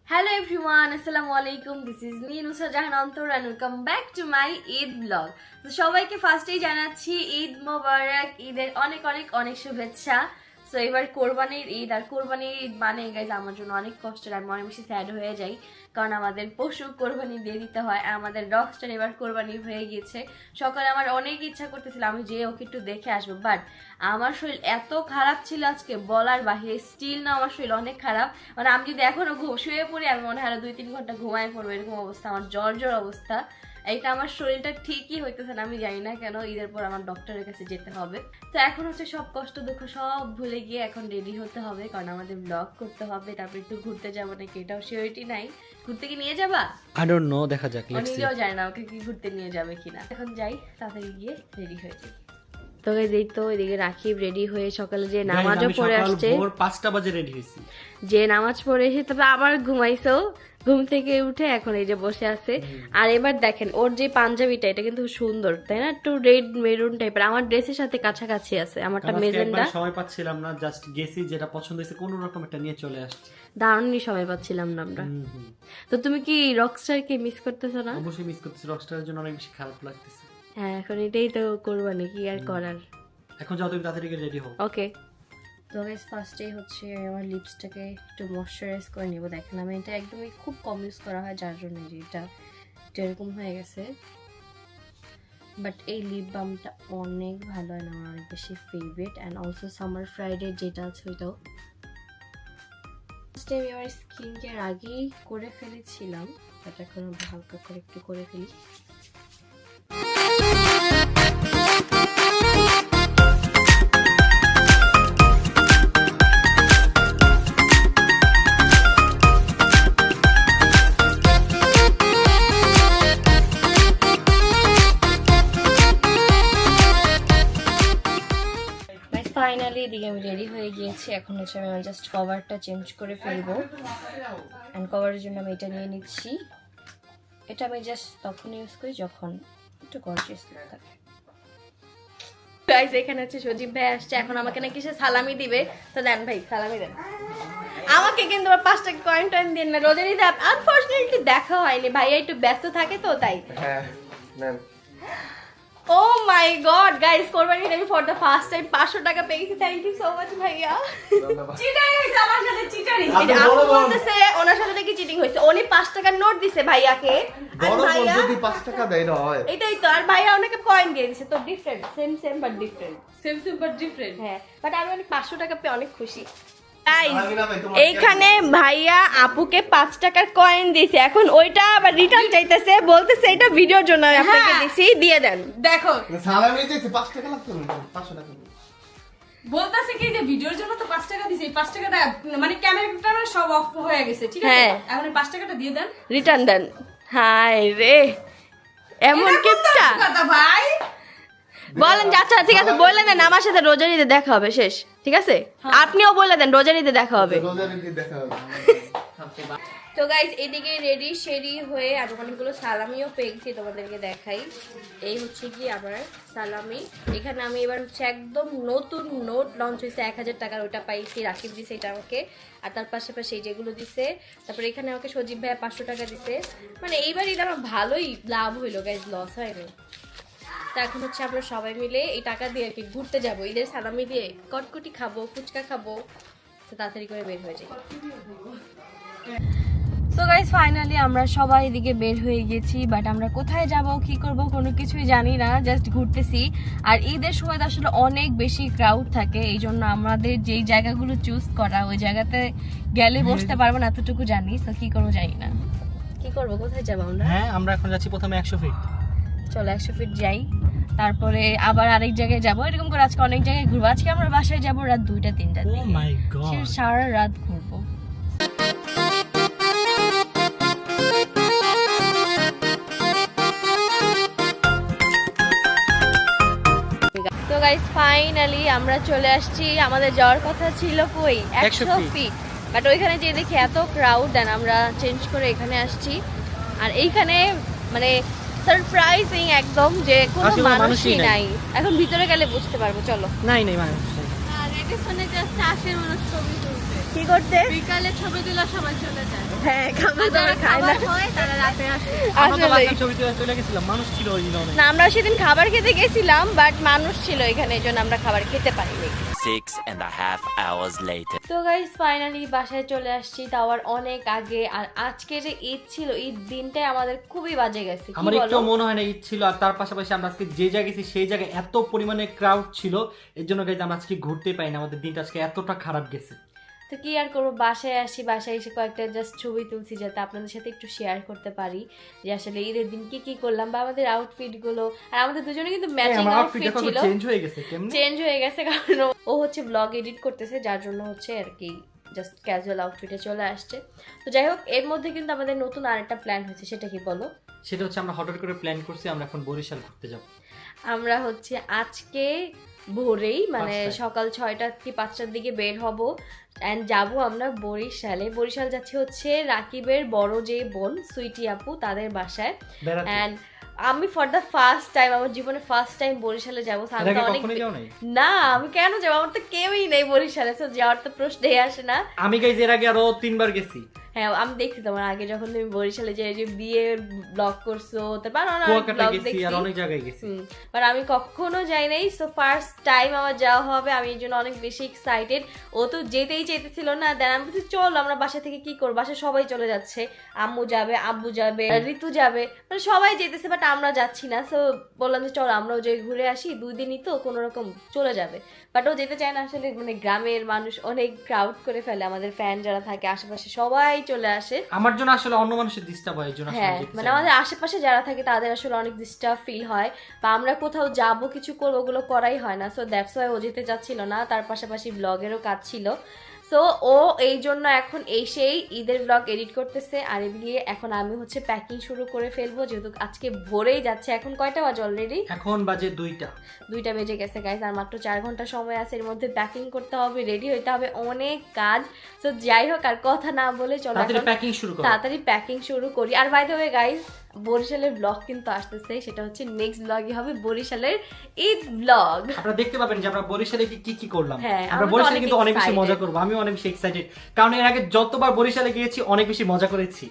Hello everyone, Assalamualaikum. This is me Nusra Jahan Antor and welcome back to my Eid vlog. তো সবাইকে ফার্স্টেই জানাচ্ছি ঈদ মোবারক, ঈদের অনেক অনেক অনেক শুভেচ্ছা। সো এবার কোরবানির ঈদ, আর কোরবানির ঈদ মানে গাইজ আমার জন্য অনেক কষ্টের। আমি অনেক বেশি স্যাড হয়ে যাই, কারণ আমাদের পশু কোরবানি দিয়ে দিতে হয়। আর আমাদের ডগস্টার এবার কোরবানি হয়ে গিয়েছে। সকালে আমার অনেক ইচ্ছা করতেছিল আমি যে ওকে একটু দেখে আসবো, বাট আমার শরীর এত খারাপ ছিল আজকে বলার বাহিরে। স্টিল না আমার শরীর অনেক খারাপ, মানে আমি যদি এখনো শুয়ে পড়ি আমি মনে হয় আরো 2-3 ঘন্টা ঘুমায় পড়বো, এরকম অবস্থা। আমার জ্বর অবস্থা। এইটা আমার শরীরটা ঠিকই হইতেছে না, আমি জানি না কেন। ঈদের পর আমার ডক্টরের কাছে যেতে হবে। তো এখন হচ্ছে সব কষ্ট দুঃখ সব ভুলে গিয়ে এখন রেডি হতে হবে, কারণ আমাদের ব্লগ করতে হবে। তারপর একটু ঘুরতে যাবো নাকি এটাও সিওরিটি নাই। ঘুরতে কি নিয়ে যাবা? I don't know, দেখা যাক। নিজেও জানি না ওকে কি ঘুরতে নিয়ে যাবে কিনা। এখন যাই, তাড়াতাড়ি গিয়ে রেডি হয়ে যাই। তো গাইস এই তো এদিকে রাকিব রেডি হয়ে সকালে যে নামাজও পড়ে আসছে, ভোর 5টা বাজে রেডি হইছি। যে নামাজ পড়ে এসে তবে আবার ঘুমাইছো, ঘুম থেকে উঠে এখন এই যে বসে আছে। আর এবার দেখেন ওর যে পাঞ্জাবিটা, এটা কিন্তু সুন্দর তাই না, একটু রেড মেরুন টাইপের, আমার ড্রেসের সাথে কাছাকাছি আছে। আমারটা মেজেন্ডা। সময় পাচ্ছিলাম না, জাস্ট গেছি, যেটা পছন্দ হয়েছে কোন রকম একটা নিয়ে চলে আসছি। দারুণই সময় পাচ্ছিলাম না আমরা। তো তুমি কি রকস্টারকে মিস করতেছো না? অবশ্যই মিস করতেছি, রকস্টারের জন্য অনেক বেশি খারাপ লাগতেছে। হ্যাঁ, এখন এটাই তো কোরবানি, কি আর করার। এখন যাও তুমি তাড়াতাড়ি রেডি হও। ওকে। তো গাইস ফার্স্টে হচ্ছে আমার লিপসটাকে একটু ময়শ্চারাইজ করে নিব। দেখেন আমি এটা একদমই খুব কম ইউজ করা হয়, যার জন্য যে এটা এরকম হয়ে গেছে। বাট এই লিপ বামটা অনেক ভালো, হয় আমার অনেক বেশি favourite. And also summer Friday যেটা আছে ওইটাও। ফার্স্টে আমি আমার স্কিন কেয়ার আগেই করে ফেলেছিলাম, বাট এখন হালকা করে একটু করে ফেলি। ফাইনালি এদিকে আমি রেডি হয়ে গিয়েছি। এখন হচ্ছে আমি জাস্ট কভারটা চেঞ্জ করে ফেলবো। অ্যান্ড কভারের জন্য আমি এটা নিয়ে নিচ্ছি। এটা আমি জাস্ট তখন ইউজ করি যখন একটু গর্জিয়াস থাকে। গাইস এখানে হচ্ছে সজীব ভাই আসছে, এখন আমাকে নাকি সে সালামি দিবে। তো দেন ভাই, সালামি দেন আমাকে। কিন্তু 5 টাকা কয়েন টয়েন দিন না, রোজার ঈদে আনফরচুনেটলি দেখা হয়নি, ভাইয়া একটু ব্যস্ত থাকে তো তাই। হ্যাঁ ma'am. Oh my god guys, কোরবানির আমি ফর দ্য ফার্স্ট টাইম 500 টাকা পেয়েছি। থ্যাংক ইউ সো মাচ ভাইয়া। চিটাই হইছে আমার সাথে, চিটারি। আপু বলতেছে ওনার সাথে নাকি চিটিং হইছে। উনি 5 টাকার নোট দিছে ভাইয়াকে, আর ভাইয়া যদি 5 টাকা দেয় না হয় এটাই তো। আর ভাইয়া ওনাকে পয়েন্ট দিয়ে দিছে। তো different, same but different, same but different. হ্যাঁ, বাট আমি অনেক 500 টাকা পেয়ে অনেক খুশি। এইখানে ভাইয়া আপুকে 5 টাকার কয়েন দিয়েছে, এখন ওইটা আবার রিটার্ন চাইতেছে, বলতেছে এটা ভিডিওর জন্য আমি আপনাকে দিছি, দিয়ে দেন। দেখো সালামি দিতে 5 টাকা লাগতো না, 500 টাকা বলতাছে কি যে ভিডিওর জন্য তো 5 টাকা দিছে, এই 5 টাকাটা মানে ক্যামেরাটা সব অফ হয়ে গেছে, ঠিক আছে? হ্যাঁ। এখন এই 5 টাকাটা দিয়ে দেন, রিটার্ন দেন। হাই রে, এমন কিপটা কথা ভাই। বলেন যে আচ্ছা ঠিক আছে, বললেন দেন আমার সাথে রোজার ঈদে দেখা হবে, শেষ, ঠিক আছে? আপনিও বলে দেন রোজার ঈদে দেখা হবে। রোজার ঈদে দেখা হবে। তো গাইজ এদিকে রেডি শেডি হয়ে আর অনেকগুলো সালামিও পেয়েছি, তোমাদেরকে দেখাই। এই হচ্ছে কি আবার সালামি। এখানে আমি এবার হচ্ছে একদম নতুন নোট লঞ্চ হয়েছে 1000 টাকার, ওটা পাইছি। রাকিব দিছে এটা আমাকে, আর তার পাশাপাশি যেগুলো দিছে। তারপরে এখানে আমাকে সজীব ভাইয়া 500 টাকা দিছে। মানে এইবার এটা আমার ভালোই লাভ হইলো গাইজ, লস হয়নি। তো এখন হচ্ছে আমরা সবাই মিলে এই টাকা দিয়ে আর কি ঘুরতে যাবো, ঈদের সালামি দিয়ে কটকটি খাবো, ফুচকা খাবো। তো তাড়াতাড়ি করে বের হয়ে যাই। সো গাইস ফাইনালি আমরা সবাই এদিকে বের হয়ে গেছি, বাট আমরা কোথায় যাব কি করব কোনো কিছুই জানি না, জাস্ট ঘুরতেছি। আর ঈদের সময় তো আসলে অনেক বেশি ক্রাউড থাকে, এই জন্য আমাদের যেই জায়গাগুলো চুজ করা ওই জায়গাতে গেলে বসতে পারবো না এতটুকু জানি। তো কি করবো জানি না, কি করবো, কোথায় যাবো আমরা? হ্যাঁ, আমরা এখন যাচ্ছি প্রথমে 100 ফিট। চলো 100 ফিট যাই, তারপরে আবার আরেক জায়গায় যাবো, এরকম করে আজকে অনেক জায়গায় ঘুরবো। আজকে আমরা বাসায় যাবো রাত 2টা-3টার ও দিকে, মাই গড, সারা রাত ঘুরবো। তো গাইস ফাইনালি আমরা চলে আসছি, আমাদের যাওয়ার কথা ছিল কই 100 ফিট, বাট ওইখানে যে দেখি এত ক্রাউড, দেন আমরা চেঞ্জ করে এখানে আসছি। আর এইখানে মানে সারপ্রাইজিং একদম, যে কোনো মানুষই নাই। এখন ভিতরে গেলে বুঝতে পারবো, চলো। নাই মানুষ। আর এটা শুনে জাস্ট আসে মানুষ ছবি তুলতে। কি করতে? বিকালে ছবি তোলা সবাই চলে যায়। হ্যাঁ, খাবার দাবার খায় না। হয় তারা রাতে আসে। আমরা তো আসলেই। last time ছবি তুলে চলে গেছিলাম, মানুষ ছিল ওই দিন অনেক। না, আমরা সেদিন খাবার খেতে গেছিলাম, বাট মানুষ ছিল এখানে, এই জন্য আমরা খাবার খেতে পারিনি। 6.5 hours later. তো গাইস ফাইনালি বাসায় চলে আসছি, তাও আর অনেক আগে। আর আজকে যে ঈদ ছিল, ঈদ দিনটাই আমাদের খুবই বাজে গেছে। কি আমার একটু বলো? মনে হয় না ঈদ ছিল, আর তার পাশাপাশি আমরা আজকে যে জায়গায় গেছি সেই জায়গায় এত পরিমাণে ক্রাউড ছিল, এর জন্য গাইজ আমরা আজকে ঘুরতে পাই না, আমাদের দিনটা আজকে এতটা খারাপ গেছে। তো কি আর করবো, বাসায় আসি, বাসায় এসে কয়েকটা জাস্ট ছবি তুলছি যাতে আপনাদের সাথে একটু শেয়ার করতে পারি যে আসলে ঈদের দিন কি কি করলাম বা আমাদের আউটফিট গুলো। আর আমাদের দুজনে কিন্তু ম্যাচিং আমার আউটফিট আউটফিট ছিল, চেঞ্জ হয়ে গেছে কেমনে? চেঞ্জ হয়ে গেছে কারণ ও হচ্ছে ব্লগ এডিট করতেছে, যার জন্য হচ্ছে আর কি জাস্ট ক্যাজুয়াল আউটফিটে চলে আসছে। তো যাই হোক, এর মধ্যে কিন্তু আমাদের নতুন আরেকটা প্ল্যান হয়েছে, সেটা কি বলো? সেটা হচ্ছে আমরা হঠাৎ করে প্ল্যান করছি আমরা এখন বরিশাল ঘুরতে যাব। আমরা হচ্ছে আজকে ভোরেই মানে 5টায়। সকাল 6টা কি 5টার দিকে বের হব অ্যান্ড যাব আমরা বরিশালে। বরিশাল যাচ্ছি হচ্ছে রাকিবের বড় যে বোন সুইটি আপু তাদের বাসায়। বেড়াতে। অ্যান্ড আমি ফর দ্য ফার্স্ট টাইম, আমার জীবনে ফার্স্ট টাইম বরিশালে যাবো। এর আগে কখনোই যাও নাই? না, আমি কেন যাবো, আমার তো কেউই নেই বরিশালে, তো যাওয়ার তো প্রশ্নই আসে না। আমি গাইজ এর আগে আরো 3বার গেছি। হ্যাঁ, আমি দেখছি তোমার আগে যখন তুমি বরিশালে যে বিয়ের ব্লগ করছো, তারপর অনেক কুয়াকাটা ব্লগ গেছি আর দেখছি, অনেক জায়গায় গেছি। বাট আমি কখনো যাই নাই, সো ফার্স্ট টাইম আমার যাওয়া হবে। আমি এই জন্য অনেক বেশি এক্সাইটেড। ও তো যেতেই চাইতেছিল না, দেন আমি বলছি চল আমরা বাসা থেকে কি করবো, বাসা সবাই চলে যাচ্ছে, আম্মু যাবে, আব্বু যাবে, ঋতু যাবে, মানে সবাই যেতেছে, বাট আমরা যাচ্ছি না। সো বললাম যে চল আমরাও যাই ঘুরে আসি, 2 দিনই তো কোনো রকম চলে যাবে। বাট ও যেতে চায় না আসলে, মানে গ্রামের মানুষ অনেক ক্রাউড করে ফেলে, আমাদের ফ্যান যারা থাকে আশেপাশে সবাই চলে আসে। আমার জন্য আসলে অন্য মানুষের ডিস্টার্ব হয়, এর জন্য আসলে হ্যাঁ, যেতে মানে চাই না। আমাদের আশেপাশে যারা থাকে তাদের আসলে অনেক ডিস্টার্ব ফিল হয়, বা আমরা কোথাও যাব কিছু করবো ওগুলো করাই হয় না। সো দ্যাটস ওয়াই ও যেতে চাচ্ছিল না, তার পাশাপাশি ব্লগেরও কাজ ছিল। সো ও এই জন্য এখন এসেই ঈদের ব্লগ এডিট করতেছে, আর এদিকে এখন আমি হচ্ছে প্যাকিং শুরু করে ফেলবো, যেহেতু আজকে ভোরেই যাচ্ছে। এখন কয়টা বাজে অলরেডি? এখন বাজে 2টা। 2টা বেজে গেছে গাইজ, আর মাত্র 4 ঘন্টা সময় আছে, এর মধ্যে প্যাকিং করতে হবে, রেডি হইতে হবে, অনেক কাজ। সো যাই হোক, আর কথা না বলে চলো তাড়াতাড়ি এখন প্যাকিং শুরু করো। তাড়াতাড়ি প্যাকিং শুরু করি। আর বাই দ্য ওয়ে গাইজ, বরিশালের ব্লগ কিন্তু আসতেছে, সেটা হচ্ছে নেক্সট ব্লগই হবে বরিশালের ঈদ ব্লগ। আপনারা দেখতে পাবেন যে আমরা বরিশালে কি কি করলাম। হ্যাঁ, আমরা আমি তো বরিশালে অনেক কিন্তু অনেক বেশি excited। মজা করবো, আমিও অনেক বেশি এক্সাইটেড, কারণ এর আগে যতবার বরিশালে গিয়েছি অনেক বেশি মজা করেছি।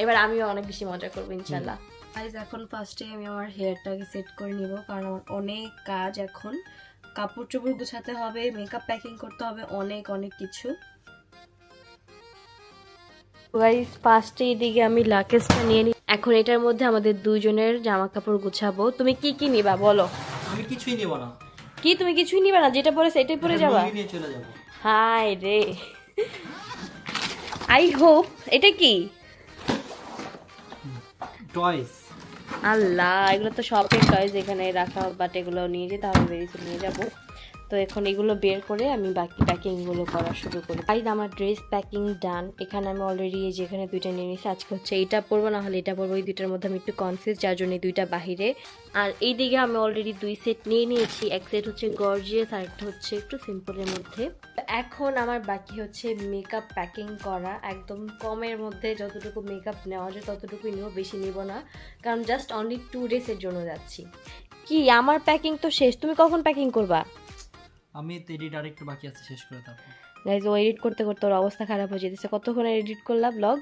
এবার আমিও অনেক বেশি মজা করবো ইনশাল্লাহ। গাইজ এখন ফার্স্টে আমি আমার হেয়ারটাকে সেট করে নিব, কারণ আমার অনেক কাজ এখন, কাপড় চোপড় গুছাতে হবে, মেকআপ প্যাকিং করতে হবে, অনেক অনেক কিছু। গাইস ফার্স্টে এদিকে আমি লাকেজটা নিয়ে নিই, এখন এটার মধ্যে আমাদের দুইজনের জামা কাপড় গুছাবো। তুমি কি কি নিবা বলো? আমি কিছুই নেব না। কি তুমি কিছুই নিবা না? যেটা পরে সেটাই পরে এটা যাবা? লুঙ্গি নিয়ে চলে যাব। হাই রে, আই হোপ। এটা কি? টয়েস। আল্লাহ, এগুলো তো শপের টয়েস, এখানে রাখা, বাট এগুলো নিয়ে যেতে হবে, বেরিয়ে নিয়ে যাবো। তো এখন এগুলো বের করে আমি বাকি প্যাকিংগুলো করা শুরু করি। গাইজ আমার ড্রেস প্যাকিং ডান। এখানে আমি অলরেডি যেখানে 2টা নিয়ে নিয়েছি, আজকে হচ্ছে এইটা পরবো, না হলে এটা পরবো, এই 2টার মধ্যে আমি একটু কনফিউজ, যার জন্য 2টা বাহিরে। আর এইদিকে আমি অলরেডি 2 সেট নিয়ে নিয়েছি, এক সেট হচ্ছে গর্জিয়াস আর একটা হচ্ছে একটু সিম্পলের মধ্যে। এখন আমার বাকি হচ্ছে মেকআপ প্যাকিং করা, একদম কমের মধ্যে যতটুকু মেকআপ নেওয়া যায় ততটুকুই নিব, বেশি নিব না, কারণ জাস্ট অনলি 2 ডেজের জন্য যাচ্ছি। কি আমার প্যাকিং তো শেষ, তুমি কখন প্যাকিং করবা? আমি এডিট আরেকটু বাকি আছে, শেষ করে তারপর। গাইজ ও এডিট করতে করতে ওর অবস্থা খারাপ হয়ে যেতেছে। কতক্ষণ এডিট করলা ব্লগ?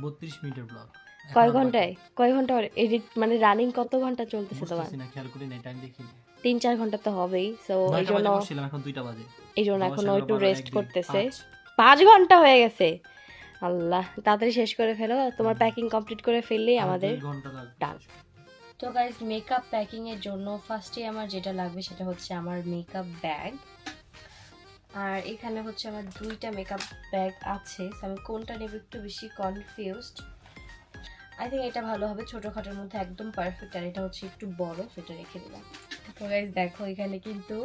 32 মিনিটের ব্লগ। কয় ঘন্টা এডিট, মানে রানিং কত ঘন্টা চলতেছে তোমার? বুঝতেছি না, খেয়াল করি না, টাইম দেখিনি। 3-4 ঘন্টা তো হবেই। সো এই 9টা জন্য বাজে বসছিলাম, এখন 2টা বাজে। এই জন্য এখন ও একটু 10, 11, রেস্ট 12, করতেছে। 5। 5 ঘন্টা হয়ে গেছে। আল্লাহ, তাড়াতাড়ি শেষ করে ফেলো, তোমার প্যাকিং কমপ্লিট করে ফেললেই আমাদের 2 ঘন্টা লাগবে। ডান। তো গাইজ মেকআপ প্যাকিং এর জন্য ফার্স্টে আমার যেটা লাগবে সেটা হচ্ছে আমার মেকআপ ব্যাগ। আর এখানে হচ্ছে আমার 2টা মেকআপ ব্যাগ আছে, আমি কোনটা নেব একটু বেশি কনফিউজড। আই থিঙ্ক এটা ভালো হবে, ছোটখাটোর মধ্যে একদম পারফেক্ট। আর এটা হচ্ছে একটু বড়, সেটা রেখে দিলাম। তো গাইজ দেখো, এখানে কিন্তু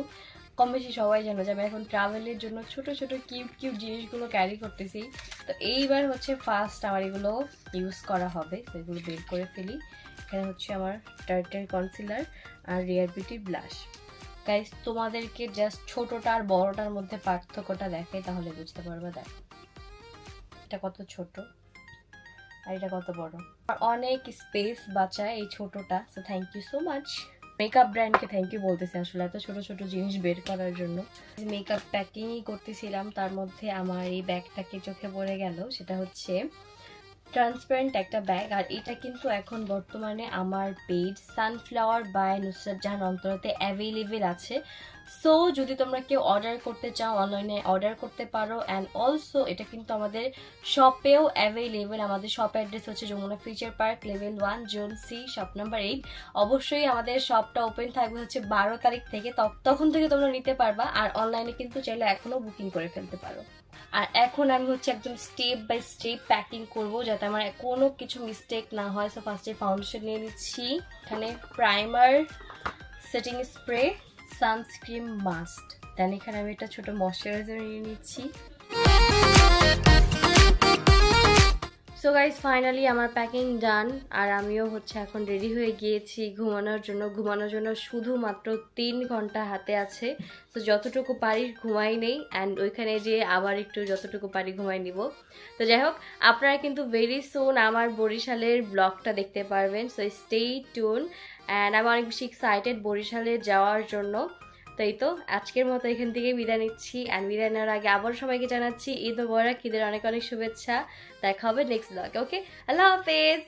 কম বেশি সবাই জানো যে আমি এখন ট্রাভেলের জন্য ছোট ছোট কিউট কিউট জিনিসগুলো ক্যারি করতেছি। তো এইবার হচ্ছে ফার্স্ট আমার এগুলো ইউজ করা হবে, তো এগুলো বের করে ফেলি। এখানে হচ্ছে আমার টার্টেল কনসিলার আর রিয়ার বিউটি ব্লাশ। গাইস তোমাদেরকে জাস্ট ছোটটা আর বড়টার মধ্যে পার্থক্যটা দেখে, তাহলে বুঝতে পারবে। দেখ এটা কত ছোট আর এটা কত বড়, আর অনেক স্পেস বাঁচায় এই ছোটটা। So thank you so much. Makeup ব্র্যান্ডকে থ্যাংক ইউ বলতেছি আসলে এত ছোট ছোট জিনিস বের করার জন্য। মেকআপ প্যাকিংই করতেছিলাম, তার মধ্যে আমার এই ব্যাগটাকে চোখে পড়ে গেল। সেটা হচ্ছে ট্রান্সপারেন্ট একটা ব্যাগ, আর এটা কিন্তু এখন বর্তমানে আমার page sunflower by Nusrat Jahan অন্তরাতে অ্যাভেলেবেল আছে। সো যদি তোমরা কেউ অর্ডার করতে চাও অনলাইনে অর্ডার করতে পারো। অ্যান্ড অলসো এটা কিন্তু আমাদের শপেও অ্যাভেলেবেল। আমাদের শপ অ্যাড্রেস হচ্ছে Jamuna future park level 1 zone C shop number 8। অবশ্যই আমাদের শপটা ওপেন থাকবে হচ্ছে 12 তারিখ থেকে, তখন থেকে তোমরা নিতে পারবা। আর অনলাইনে কিন্তু চাইলে এখনও বুকিং করে ফেলতে পারো। আর এখন আমি হচ্ছে একদম স্টেপ বাই স্টেপ প্যাকিং করব যাতে আমার কোনো কিছু মিস্টেক না হয়। সো ফার্স্টে ফাউন্ডেশন নিয়ে নিচ্ছি, এখানে primer, setting spray, sunscreen must, then এখানে আমি একটা ছোট ময়শ্চারাইজার নিয়ে নিচ্ছি। সো গাইস ফাইনালি আমার প্যাকিং ডান, আর আমিও হচ্ছে এখন রেডি হয়ে গিয়েছি ঘুমানোর জন্য। শুধুমাত্র 3 ঘন্টা হাতে আছে। তো যতটুকু পারি ঘুমাই নেই, অ্যান্ড ওইখানে যেয়ে আবার একটু যতটুকু পারি ঘুমাই নিব। তো যাই হোক, আপনারা কিন্তু ভেরি সুন আমার বরিশালের ব্লগটা দেখতে পারবেন। সো স্টে টিউন, অ্যান্ড আমি অনেক বেশি এক্সাইটেড বরিশালে যাওয়ার জন্য। তাই তো আজকের মতো এখান থেকে বিদায় নিচ্ছি, অ্যান্ড বিদায় নেওয়ার আগে আবার সবাইকে জানাচ্ছি ঈদ মোবারক, ঈদের অনেক অনেক শুভেচ্ছা। দেখা হবে নেক্সট ব্লগে। ওকে, আল্লাহ হাফেজ।